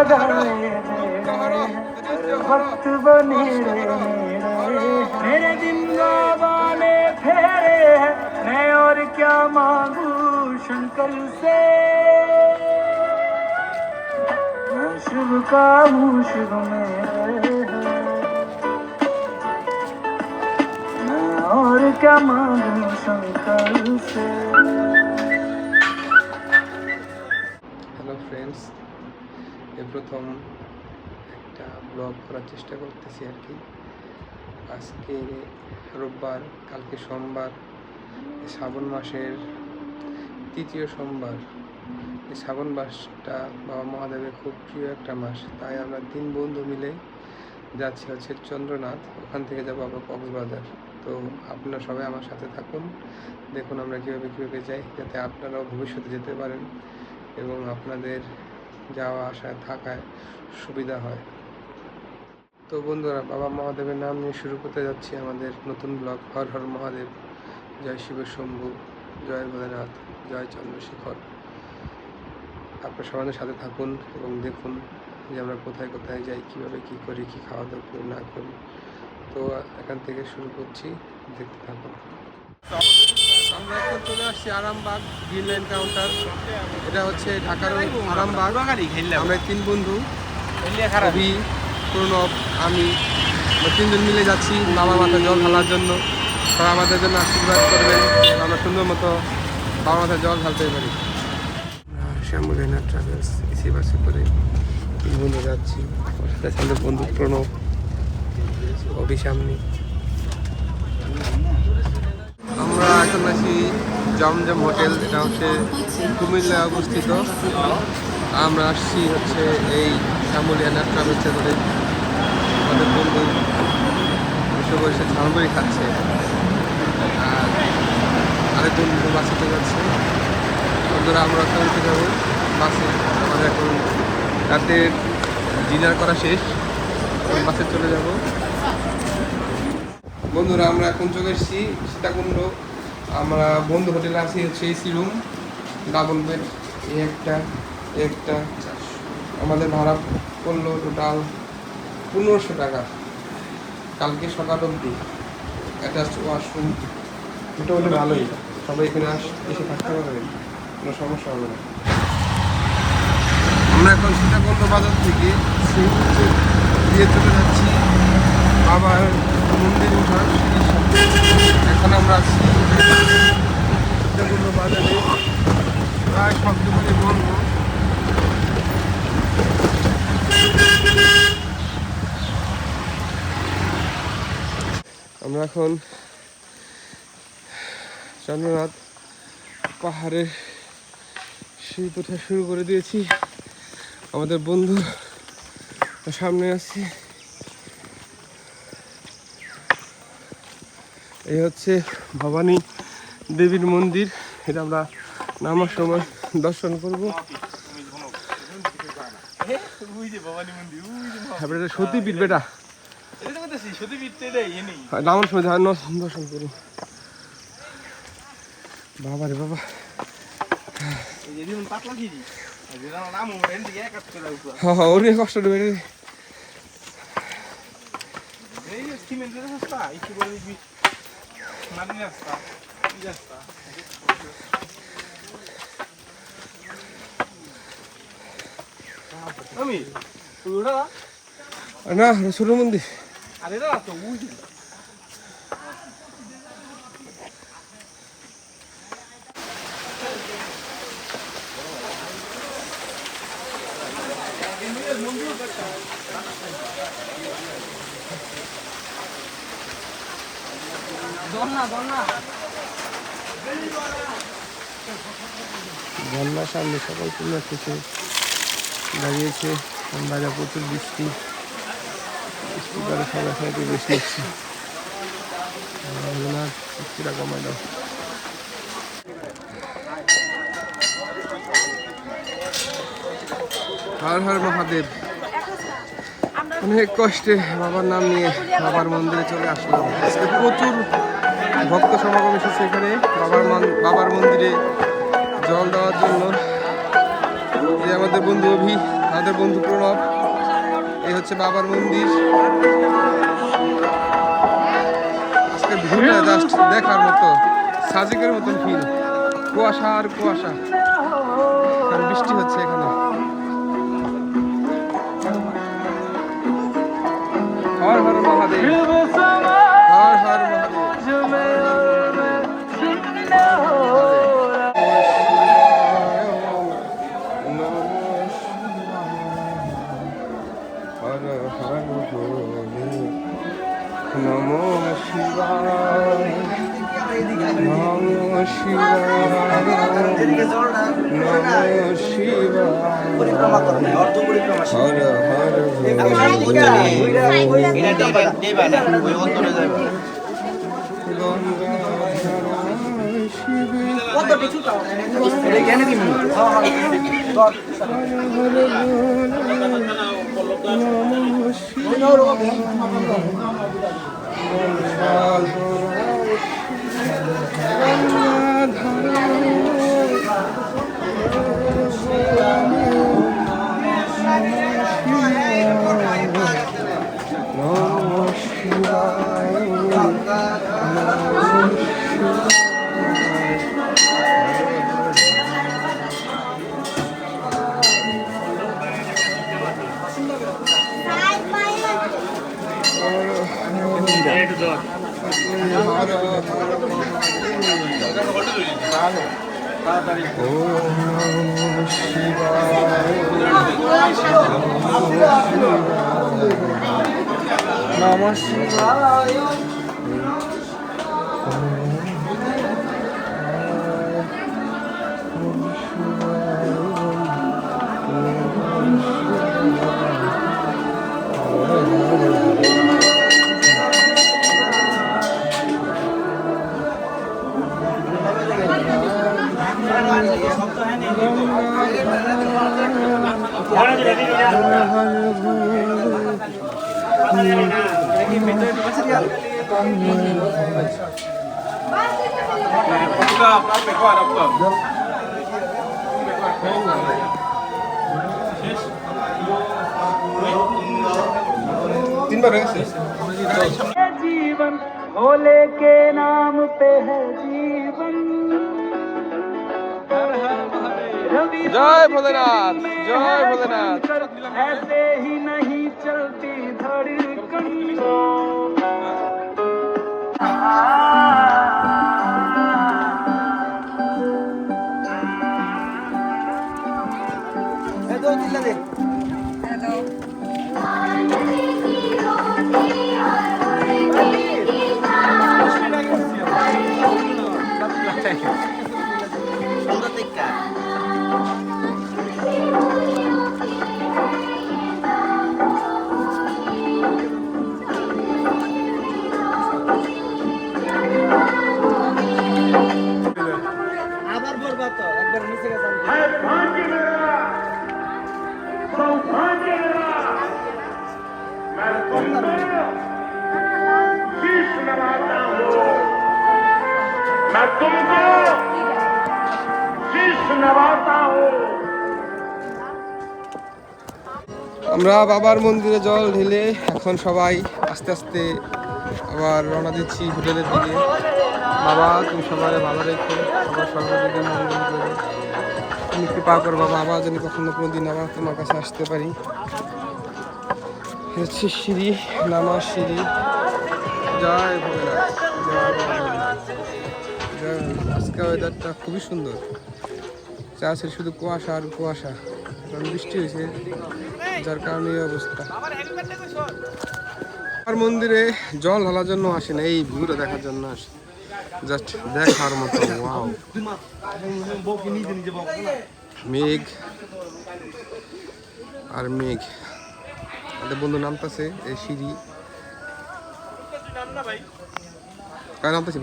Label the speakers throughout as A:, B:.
A: लगाए वक्त बने मेरे दिन गाने फेरे हैं मैं और क्या मांगू शंकर से मैं शिव का हूँ शिव मेरे मैं और क्या मांगू शंकर से।
B: হ্যালো ফ্রেন্ডস, এই প্রথম একটা ব্লগ করার চেষ্টা করতেছি আর কি। আজকে রোববার, কালকে সোমবার, শ্রাবণ মাসের তৃতীয় সোমবার। এই শ্রাবণ মাসটা বাবা মহাদেবের খুব প্রিয় একটা মাস, তাই আমরা 3 বন্ধু মিলে যাচ্ছি হচ্ছে চন্দ্রনাথ। ওখান থেকে যাবো আবার কক্সবাজার। তো আপনারা সবাই আমার সাথে থাকুন, দেখুন আমরা কীভাবে যাই, যাতে আপনারাও ভবিষ্যতে যেতে পারেন এবং আপনাদের যাওয়া আসায় থাকায় সুবিধা হয়। তো বন্ধুরা, বাবা মহাদেবের নাম নিয়ে শুরু করতে যাচ্ছি আমাদের নতুন ব্লগ। হর হর মহাদেব, জয় শিবের শম্ভু, জয় ভোলেনাথ, জয় চন্দ্রশেখর। আপনার সবাই সাথে থাকুন এবং দেখুন যে আমরা কোথায় কোথায় যাই, কীভাবে কী করি, কী খাওয়া দাওয়া করি না করি। তো এখান থেকে শুরু করছি, দেখতে থাকুন। আমরা এখন চলে আসছি আরামবাগ গ্রিন লাইন কাউন্টার। এটা হচ্ছে ঢাকার আরামবাগ। আমরা 3 বন্ধু, রবি, প্রণব, আমি 3 জন মিলে যাচ্ছি বাবার মাথায় জল ঢালার জন্য। তারা আমাদের জন্য আশীর্বাদ করবেন, আমরা সুন্দর মতো বাবার মাথায় জল ঢালতে পারি। শ্যামলেনা ট্রাভেলস এসি বাসে করে 3 বন্ধু যাচ্ছি। আমাদের বন্ধু প্রণব, রবি, সামনে। আমরা এখন আছি জমজম হোটেল, এটা হচ্ছে কুমিল্লায় অবস্থিত। আমরা আসছি হচ্ছে এই শ্যামলিয়ানা ট্রাভেলসে করে। আমাদের বন্ধু বসে বসে ঝালমুড়ি খাচ্ছে, আর আরেক বন্ধু বাসে যাচ্ছে। বন্ধুরা, আমরা ওখানে উঠে যাবো বাসে। আমাদের এখন রাতের ডিনার করা শেষ, বাসে চলে যাব। বন্ধুরা, আমরা এখন চলে এসেছি সীতাকুণ্ড। আমরা বন্ধু হোটেলে আছি হচ্ছে এসি রুম, ডাবল বেড। এই একটা আমাদের ভাড়া পড়লো টোটাল 1500 টাকা। কালকে সকাল অবধি অ্যাটাচড ওয়াশরুম, মোটামুটি ভালোই। সবাই এখানে এসে থাকতে পারবেন, কোনো সমস্যা হবে না। আমরা এখন সীতাকুণ্ড বাজার থেকে দিয়ে চলে যাচ্ছি আবার মন্দির উঠার। এখন আমরা আছি সীতাকুণ্ড বাজারে, প্রায় সব দোকানে বলব। আমরা এখন চন্দ্রনাথ পাহাড়ের সিঁড়ি ওঠা শুরু করে দিয়েছি। আমাদের বন্ধু সামনে আছি। এই হচ্ছে ভবানী দেবীর মন্দির, এটা আমরা নামার সময় দর্শন করবো। সতীপীঠ বেটা, নামার সময় দর্শন করবো। বাবা রে বাবা, ওর নিয়ে কষ্ট নেবে। না ছোট মন্দির, ঝর্ণার সামনে সকল পুণ্যার্থীকে দাঁড়িয়েছে। বাইরে প্রচুর বৃষ্টি করে সবাই সাইডে বেশি হচ্ছে। বৃষ্টিটা কমায় দাও। হর হর মহাদেব। অনেক কষ্টে বাবার নাম নিয়ে বাবার মন্দিরে চলে আসলাম। আজকে প্রচুর ভক্ত সমাগম এসেছে এখানে বাবার মন্দিরে জল দেওয়ার জন্য। যে আমাদের বন্ধু অভি, আমাদের বন্ধু প্রণব। এই হচ্ছে বাবার মন্দির। আজকে ভিউটা জাস্ট দেখার মতো, সাজেকের মতন ফিল। কুয়াশা আর কুয়াশা, আর বৃষ্টি হচ্ছে এখানে। হর হর মহাদেব, হর হর মহাদেব। হর হর ভোলে নমো শিবায়, নমো শিবায়, নমো শিবায়, হর হর নমঃ শিবায়। তিনবার হয়েছে।
A: जीवन भोले के नाम पे है जीवन।
B: জয় ভোলেনাথ, জয় ভোলেনাথ।
A: ऐसे ही नहीं चलती धड़कन। है भाग्य मेरा, सौभाग्य मेरा, मैं तुमको शीश नवाता हूँ, मैं तुमको शीश नवाता हूँ।
B: আমরা বাবার মন্দিরে জল ঢেলে এখন সবাই আস্তে আস্তে আবার রওনা দিচ্ছি হোটেলের দিকে। বাবা তুমি সবাই ভালো রেখো, সবার সর্বদিকে মঙ্গল করো, তুমি কৃপা করো বাবা, আবার যেন কখনো কোনো দিন আবার তোমার কাছে আসতে পারি। হচ্ছে সিঁড়ি, নামা সিঁড়ি। জয় ভোলেনাথ, জয় ভোলেনাথ, জয় ভোলেনাথ। আজকে ওয়েদারটা খুবই সুন্দর, চারপাশে শুধু কুয়াশা আর কুয়াশা, কারণ বৃষ্টি হয়েছে যার কারণে এই অবস্থা। আর মন্দিরে জল ঢালার জন্য আসে না, এই ভিউটা দেখার জন্য আসে, জাস্ট দেখার মতো। ওয়াও, মেঘ আর মেঘ। আমাদের বন্ধু নামতেছে এই সিঁড়ি, নামতেছি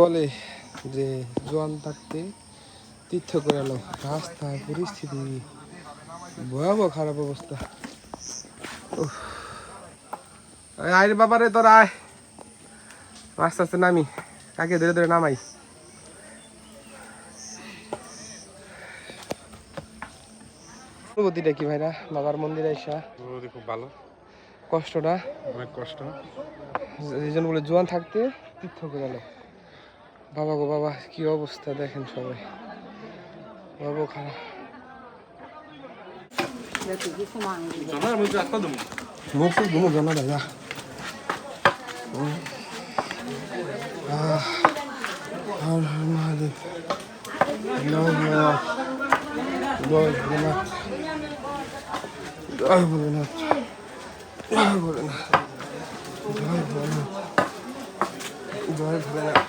B: বলে যে জোয়ান থাকতে তীর্থ করে এলো, রাস্তার পরিস্থিতি ভয়াবহ খারাপ অবস্থা। আয় রে বাবারে, তোর আয়, আস্তে আস্তে নামি, কাকে ধরে ধরে নামাই। অনুভূতিটা কি ভাইরা বাবার মন্দিরে এসা?
C: খুব ভালো,
B: কষ্টটা
C: অনেক কষ্ট।
B: এই জন্য বলে জোয়ান থাকতে তীর্থ করে গেল। বাবা গো বাবা, কি অবস্থা দেখেন সবাই, বাবা খারাপ। মুখ ঘুমো জানা দাদা। হর হর মহাদেব, জয় ভোলেনাথ, জয় ভোলেনাথ, জয় ভোলেনাথ, জয় ভোলেনাথ, জয় ভোলেনাথ।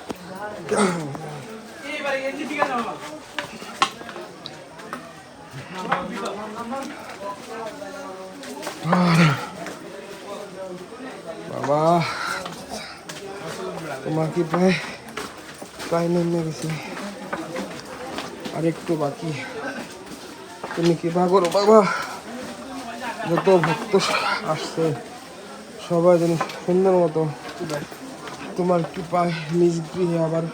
B: বাবা তোমার কি প্রায় প্রায় নেমে গেছে, আর একটু বাকি। তুমি কৃপা করো বাবা, যত ভক্ত আসছে সবাই যেন সুন্দর মতো তোমার কৃপায় নিজ গৃহে আবার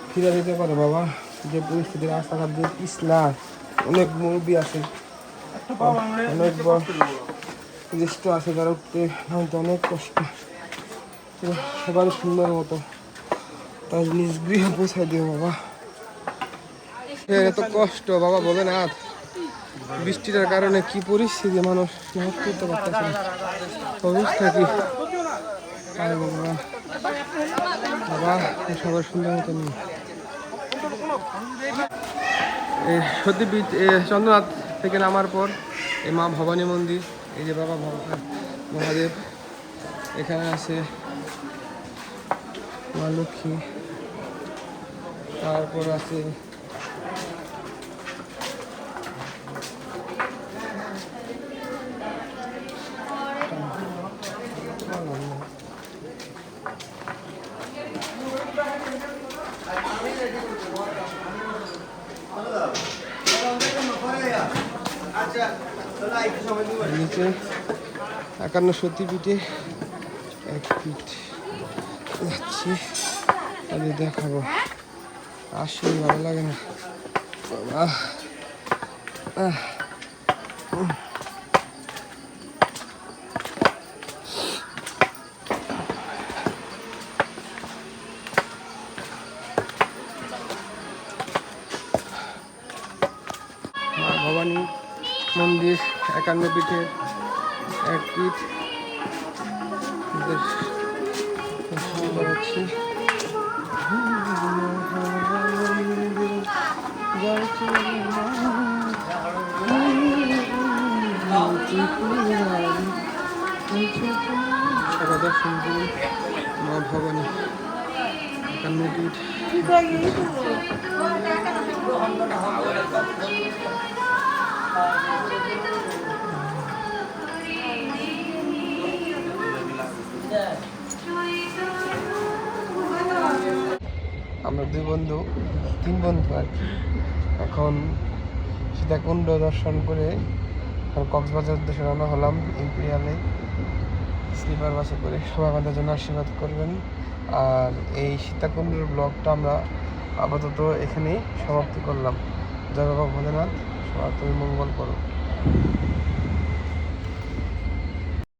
B: ফিরে যেতে পারে বাবা। যে পরিস্থিতি রাস্তাঘাট যে পিছলা, অনেক মুরব্বী আছে, অনেক জ্যেষ্ঠ আছে, যারা উঠতে নামতে অনেক কষ্ট। সবার সুন্দর মতো তার নিজ গৃহে পৌঁছায় দিও বাবা। এত কষ্ট বাবা বলে না, বৃষ্টিটার কারণে কি পরিস্থিতি, মানুষ নাচ করতে পারতেছে না, অবস্থা কি বাবা। সবার সুন্দর মতো নিয়ে সতীপীঠ চন্দ্রনাথ থেকে নামার পর এই মা ভবানী মন্দির, এই যে বাবা মহাদেব, এখানে আছে মা লক্ষ্মী, তারপর আছে নিচে 51 সতীপীঠে এক ফিট যাচ্ছি, তাদের দেখাবো। আসলে ভালো লাগে না বাবা। মা ভবানী মন্দির 51 পীঠে এক পীঠ করাচ্ছি। সুন্দর মা ভবানী 51 পীঠ। আমরা তিন বন্ধু আর কি এখন সীতাকুণ্ড দর্শন করে কক্সবাজার উদ্দেশ্যে রওনা হলাম ইম্পেরিয়ালে স্লিপার বাসে করে। সবাই আমাদের জন্য আশীর্বাদ করবেন। আর এই সীতাকুণ্ডের ব্লগটা আমরা আপাতত এখানেই সমাপ্তি করলাম। জয় বাবা ভোলেনাথ, সবার তুমি মঙ্গল করো।